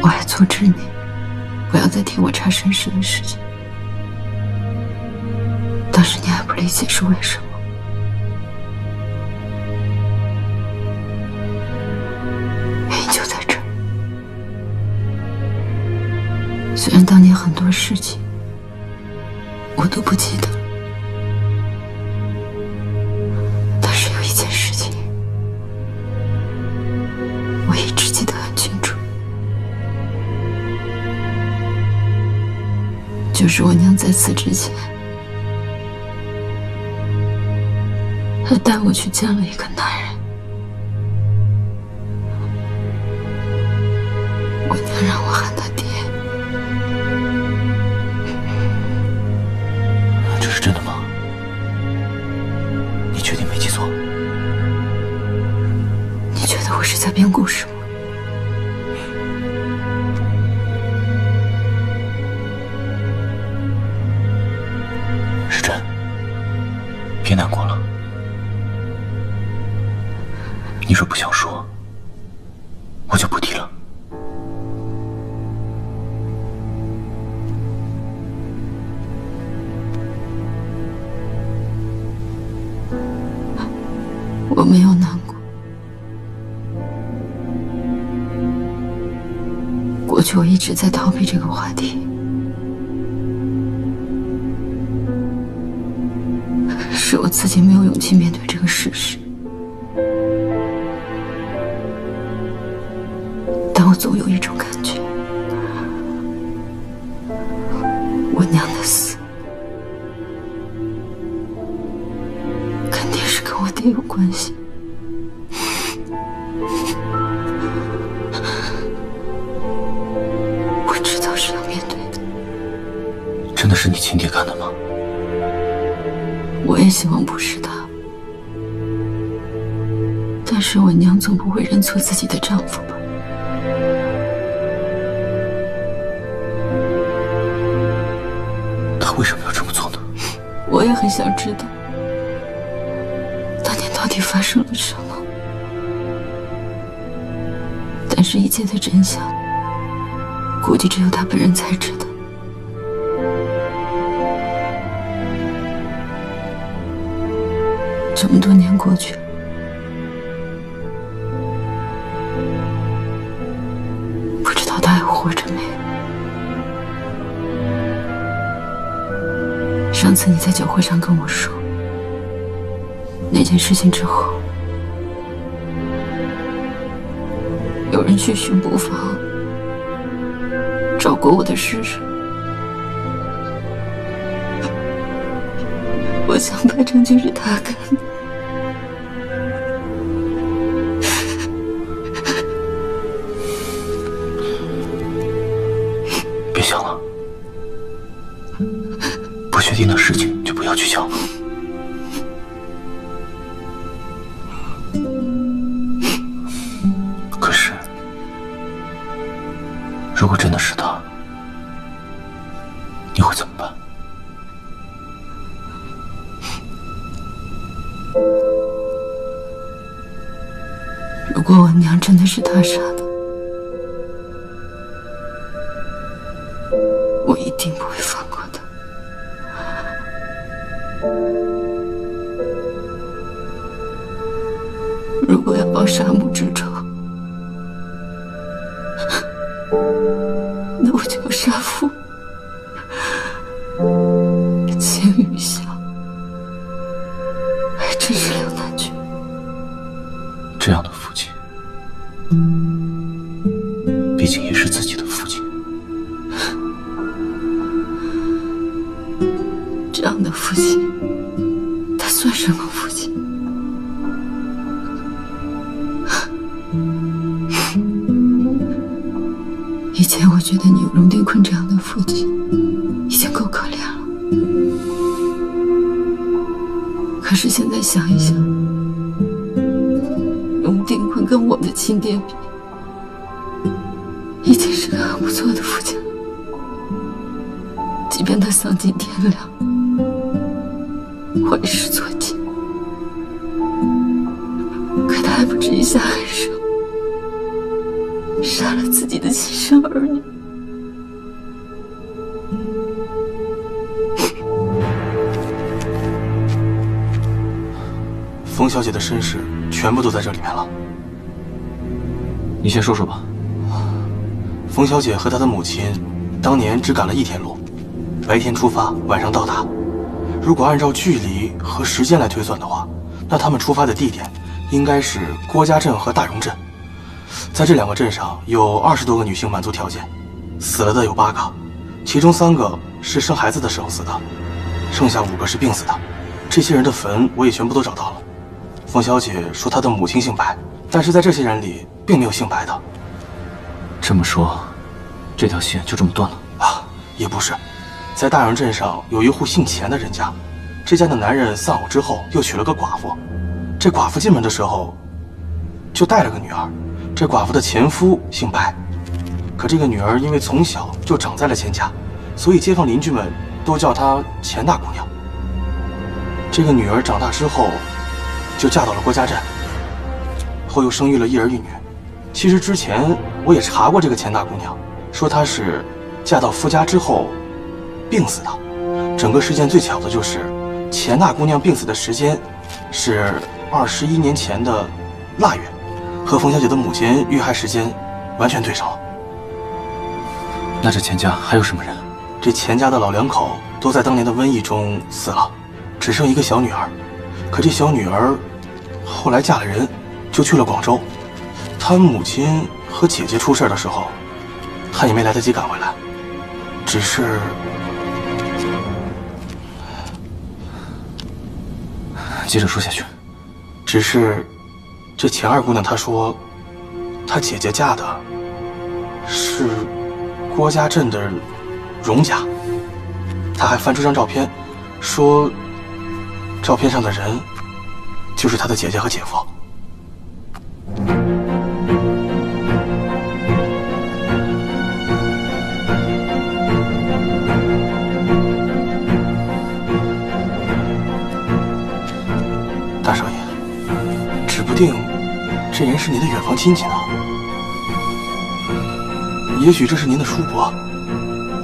我还阻止你不要再提我查身世的事情，当时你还不理解是为什么。原因就在这儿。虽然当年很多事情我都不记得，但是有一件事情我一直记得很清楚，就是我娘在此之前，她带我去见了一个男人。我娘让我喊他爹。这是真的吗？你确定没记错？你觉得我是在编故事吗？是真，别难过了。你说不想说，我就不提了。我没有难过。过去我一直在逃避这个话题，是我自己没有勇气面对这个事实。但我总有一种感觉，我娘的死肯定是跟我爹有关系。我知道是要面对的。真的是你亲爹干的吗？我也希望不是他，但是我娘总不会认错自己的丈夫吧？他为什么要这么做呢？我也很想知道，当年到底发生了什么。但是一切的真相，估计只有他本人才知道。这么多年过去了，不知道他还活着没有。上次你在酒会上跟我说那件事情之后，有人去巡捕房找过我的尸首，我想摆证据是他干的。别想了，不确定的事情就不要去想了。可是，如果真的是他，你会怎么办？如果我娘真的是他杀的，我一定不会放过他。如果要报杀母之仇，那我就要杀父，情与孝，还真是两难决。这样的父亲，毕竟也是自己的父亲。这样的父亲，他算什么父亲？以前我觉得你有荣定坤这样的父亲已经够可怜了，可是现在想一想，荣定坤跟我的亲爹比，已经是个很不错的父亲了。即便他丧尽天良，坏事做尽，可他还不至于下狠手，杀了自己的亲生儿女。冯小姐的身世全部都在这里面了。你先说说吧。冯小姐和她的母亲当年只赶了1天路，白天出发，晚上到达。如果按照距离和时间来推算的话，那他们出发的地点应该是郭家镇和大荣镇。在这2个镇上有20多个女性满足条件，死了的有8个，其中3个是生孩子的时候死的，剩下5个是病死的。这些人的坟我也全部都找到了。冯小姐说她的母亲姓白，但是在这些人里并没有姓白的。这么说，这条线就这么断了啊？也不是，在大荣镇上有一户姓钱的人家，这家的男人丧偶之后又娶了个寡妇，这寡妇进门的时候就带了个女儿，这寡妇的前夫姓白，可这个女儿因为从小就长在了钱家，所以街坊邻居们都叫她钱大姑娘。这个女儿长大之后就嫁到了郭家镇，后又生育了1儿1女。其实之前我也查过这个钱大姑娘，说她是嫁到夫家之后病死的。整个事件最巧的就是钱大姑娘病死的时间是21年前的腊月，和冯小姐的母亲遇害时间完全对上了。那这钱家还有什么人？这钱家的老2口都在当年的瘟疫中死了，只剩一个小女儿。可这小女儿后来嫁了人，就去了广州。她母亲和姐姐出事的时候，她也没来得及赶回来，只是……接着说下去。只是，这钱二姑娘她说，她姐姐嫁的是郭家镇的荣家。她还翻出张照片，说照片上的人就是她的姐姐和姐夫。大少爷，指不定这人是您的远房亲戚呢。也许这是您的叔伯，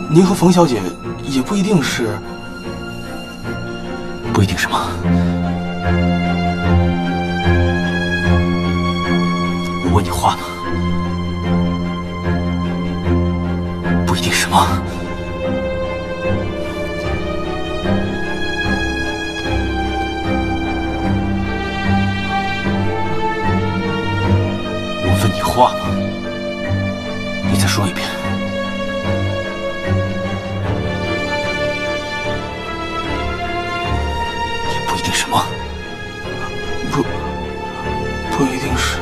您和冯小姐也不一定是。不一定什么？我问你话呢。不一定什么？我问你话呢，你再说一遍。什么？不一定是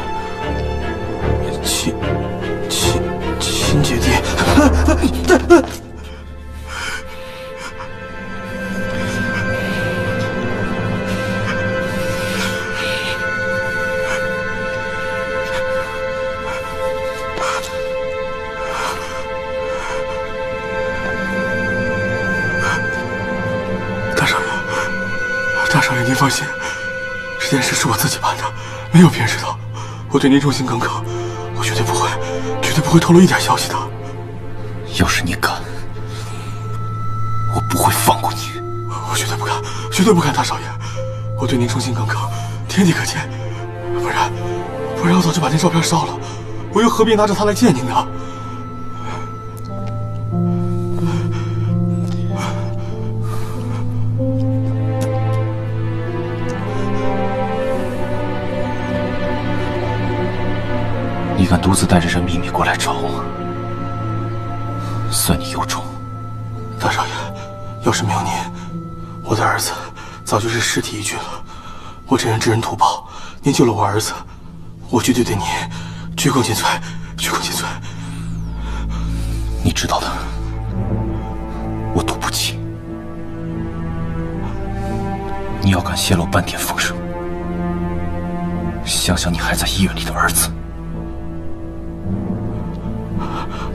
亲姐弟。大少爷，您放心，这件事是我自己办的，没有别人知道。我对您忠心耿耿，我绝对不会透露一点消息的。要是你敢，我不会放过你。我绝对不敢，大少爷，我对您忠心耿耿，天地可见。不然我早就把那照片烧了，我又何必拿着它来见您呢？你敢独自带着这秘密过来找我，算你有种。大少爷，要是没有您，我的儿子早就是尸体一具了。我这人知恩图报，您救了我儿子，我绝对对您鞠躬尽瘁，鞠躬尽瘁。你知道的，我赌不起。你要敢泄露半点风声，想想你还在医院里的儿子。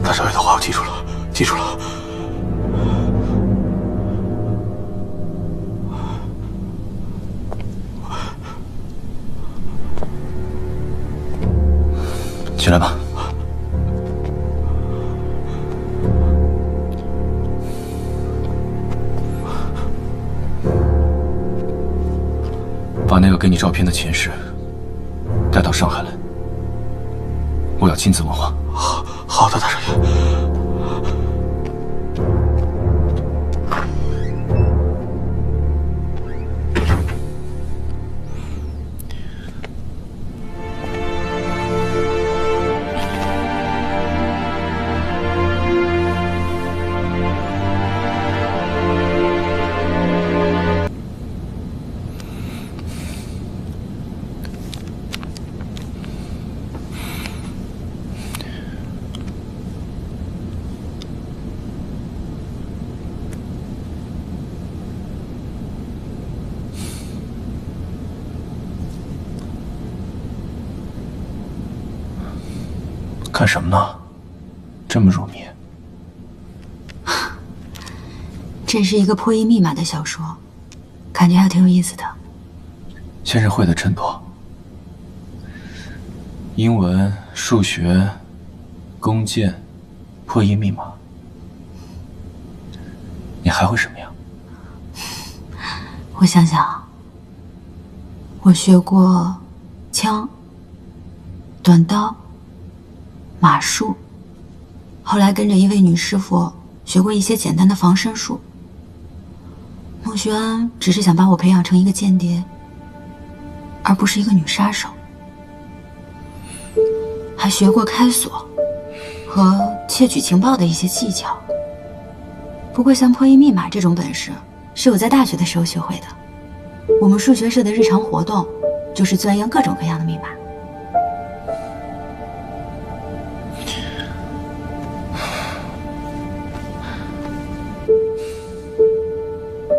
大少爷的话我记住了，记住了。起来吧。把那个给你照片的前世带到上海来，我要亲自问话。好的，大少爷。看什么呢？这么入迷。这是一个破译密码的小说，感觉还挺有意思的。先生会的真多，英文、数学、弓箭、破译密码，你还会什么呀？我想想，我学过枪、短刀、马术，后来跟着一位女师傅学过一些简单的防身术。孟学安只是想把我培养成一个间谍，而不是一个女杀手。还学过开锁和窃取情报的一些技巧。不过像破译密码这种本事，是我在大学的时候学会的。我们数学社的日常活动就是钻研各种各样的密码。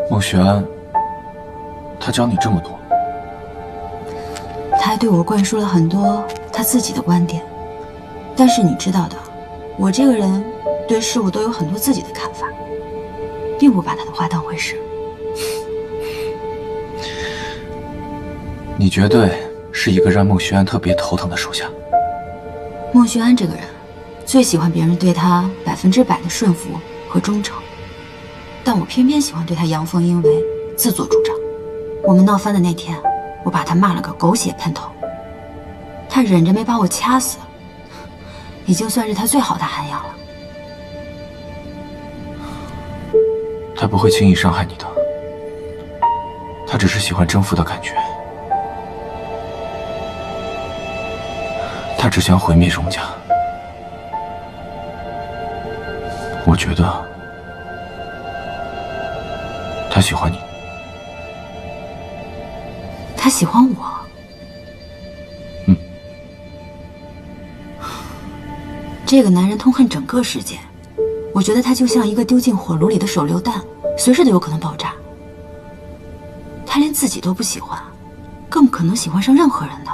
孟学安，他教你这么多，他还对我灌输了很多他自己的观点。但是你知道的，我这个人对事物都有很多自己的看法，并不把他的话当回事。你绝对是一个让孟学安特别头疼的手下。孟学安这个人，最喜欢别人对他100%的顺服和忠诚，但我偏偏喜欢对他阳奉阴违、自作主张。我们闹翻的那天，我把他骂了个狗血喷头，他忍着没把我掐死，已经算是他最好的涵养了。他不会轻易伤害你的，他只是喜欢征服的感觉，他只想毁灭荣家。我觉得他喜欢你。他喜欢我？嗯。这个男人痛恨整个世界，我觉得他就像一个丢进火炉里的手榴弹，随时都有可能爆炸。他连自己都不喜欢，更不可能喜欢上任何人的。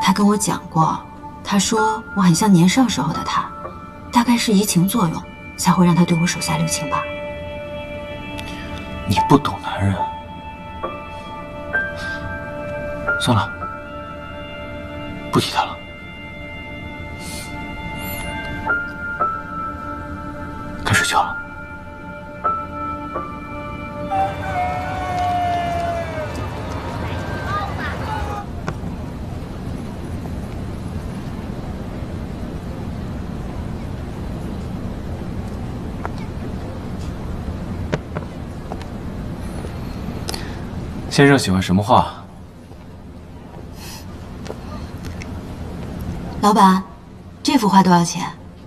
他跟我讲过，他说我很像年少时候的他，大概是移情作用，才会让他对我手下留情吧。你不懂男人。算了，不提他了。该睡觉了。先生喜欢什么画？老板，这幅画多少钱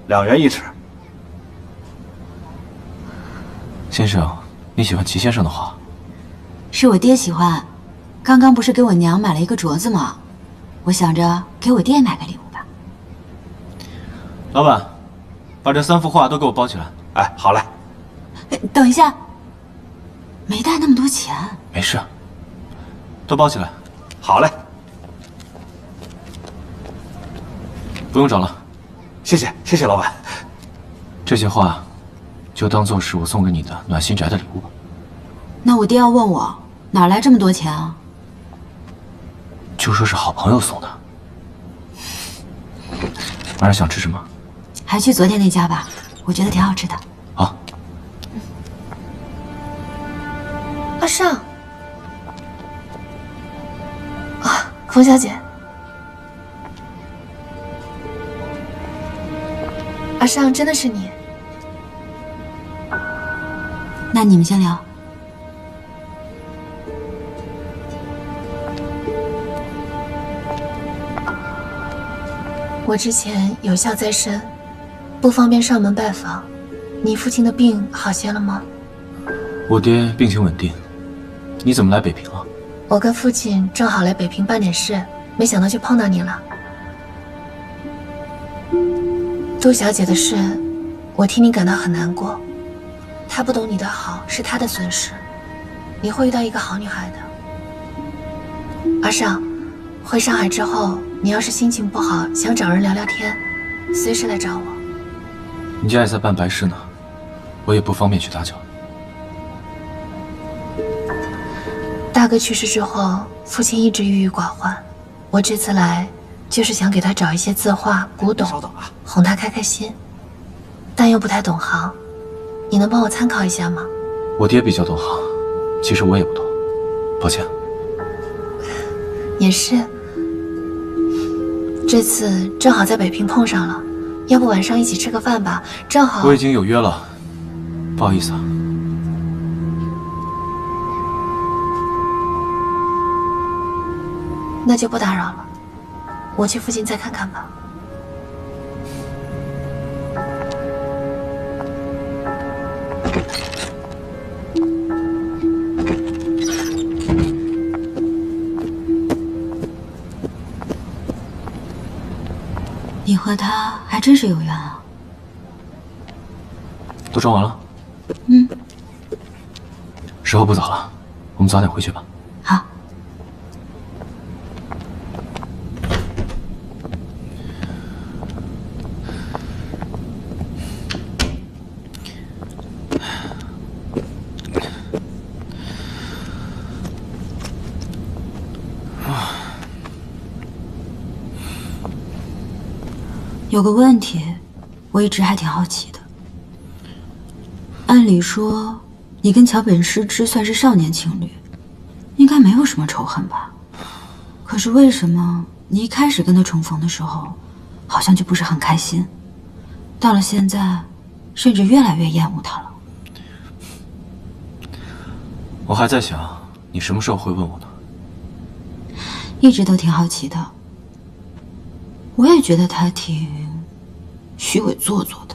？2元1尺。先生，你喜欢齐先生的画？是我爹喜欢，刚刚不是给我娘买了一个镯子吗？我想着给我爹买个礼物吧。老板，把这3幅画都给我包起来。哎，好嘞。等一下，没带那么多钱。没事，都包起来。好嘞。不用找了，谢谢老板。这些画就当做是我送给你的暖心宅的礼物吧。那我爹要问我哪来这么多钱啊？就说是好朋友送的。晚上想吃什么？还去昨天那家吧，我觉得挺好吃的。好。阿尚，冯小姐，阿尚，真的是你？那你们先聊。我之前有孝在身，不方便上门拜访。你父亲的病好些了吗？我爹病情稳定。你怎么来北平了？我跟父亲正好来北平办点事，没想到就碰到你了。杜小姐的事，我替你感到很难过。她不懂你的好，是她的损失。你会遇到一个好女孩的。阿尚，回上海之后，你要是心情不好，想找人聊聊天，随时来找我。你家也在办白事呢，我也不方便去打搅。大哥去世之后，父亲一直郁郁寡欢。我这次来，就是想给他找一些字画、古董，稍等啊，哄他开开心，但又不太懂行。你能帮我参考一下吗？我爹比较懂行，其实我也不懂，抱歉。也是，这次正好在北平碰上了，要不晚上一起吃个饭吧？正好我已经有约了，不好意思啊。那就不打扰了，我去附近再看看吧。你和他还真是有缘啊。都装完了？嗯，时候不早了，我们早点回去吧。好。有个问题，我一直还挺好奇的。按理说，你跟桥本诗织算是少年情侣，应该没有什么仇恨吧？可是为什么你一开始跟他重逢的时候，好像就不是很开心？到了现在，甚至越来越厌恶他了。我还在想，你什么时候会问我呢？一直都挺好奇的。我也觉得他挺虚伪做作的，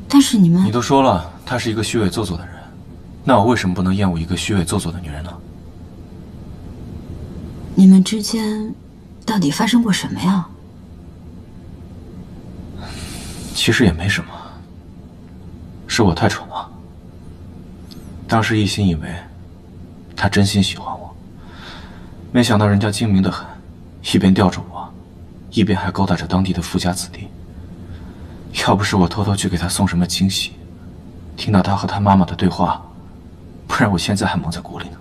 但是你都说了，他是一个虚伪做作的人，那我为什么不能厌恶一个虚伪做作的女人呢？你们之间到底发生过什么呀？其实也没什么，是我太蠢了。当时一心以为他真心喜欢我，没想到人家精明得很，一边吊着我，一边还勾搭着当地的富家子弟。要不是我偷偷去给他送什么惊喜，听到他和他妈妈的对话，不然我现在还蒙在鼓里呢。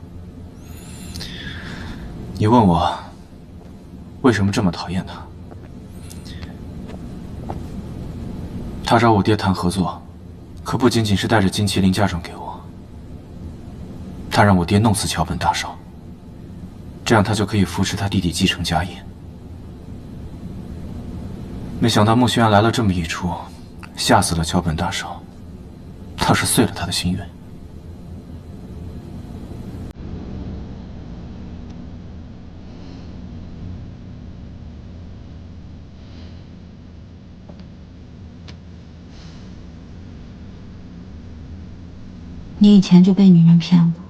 你问我为什么这么讨厌他？他找我爹谈合作，可不仅仅是带着金麒麟嫁妆给我，他让我爹弄死桥本大少，这样他就可以扶持他弟弟继承家业。没想到穆宣安来了这么一出，吓死了桥本大少，倒是碎了他的心愿。你以前就被女人骗过，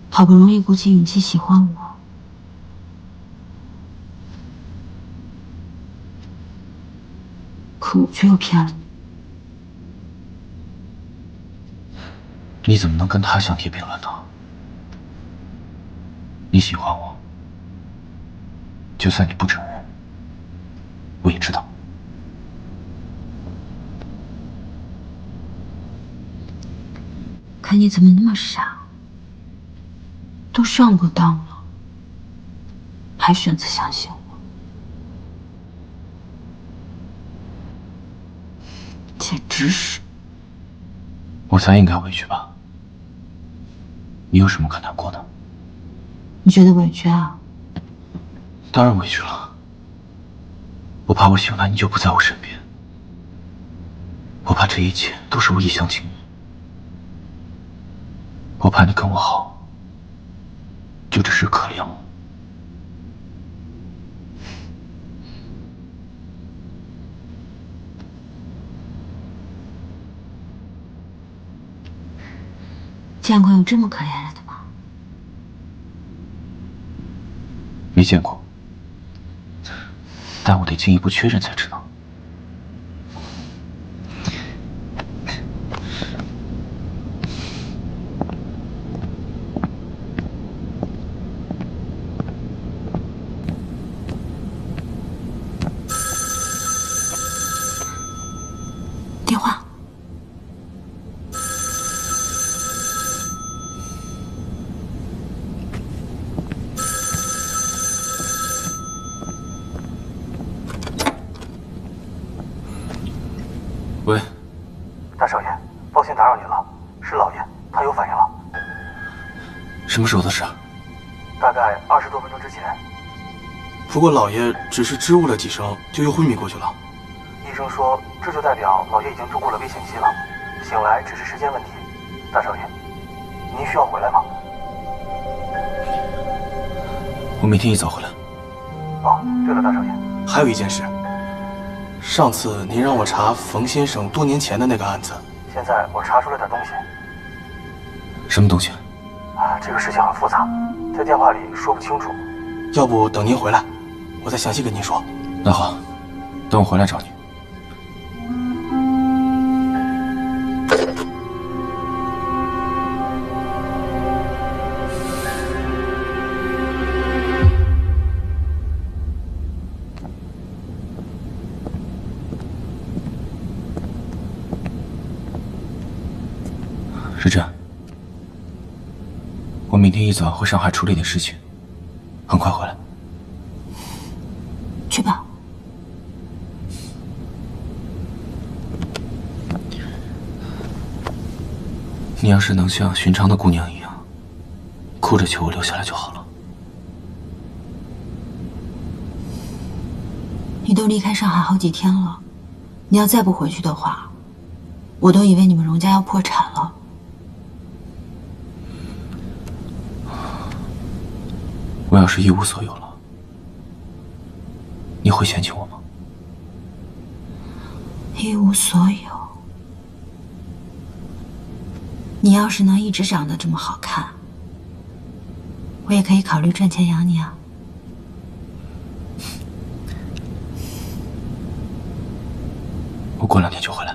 好不容易鼓起勇气喜欢我，可我却又骗了你。你怎么能跟他相提并论呢？你喜欢我，就算你不承认，我也知道。可你怎么那么傻？都上过当了，还选择相信我，简直是……我才应该回去吧？你有什么可难过的？你觉得委屈啊？当然委屈了。我怕我醒来你就不在我身边，我怕这一切都是我一厢情愿，我怕你跟我好，就只是可怜我。见过有这么可怜人的吗？没见过，但我得进一步确认才知道。电话。喂，大少爷，抱歉打扰您了，是老爷，他有反应了。什么时候的事？大概20多分钟之前。不过老爷只是支吾了几声，就又昏迷过去了。医生说，这就代表老爷已经度过了危险期了，醒来只是时间问题。大少爷，您需要回来吗？我明天一早回来。哦，对了，大少爷，还有一件事。上次您让我查冯先生多年前的那个案子，现在我查出了点东西。什么东西？这个事情很复杂，在电话里说不清楚。要不等您回来，我再详细跟您说。那好，等我回来找你。是这样，我明天一早回上海处理点事情，很快回来。去吧。你要是能像寻常的姑娘一样，哭着求我留下来就好了。你都离开上海好几天了，你要再不回去的话，我都以为你们荣家要破产了。我要是一无所有了，你会嫌弃我吗？一无所有。你要是能一直长得这么好看，我也可以考虑赚钱养你啊。我过2天就回来。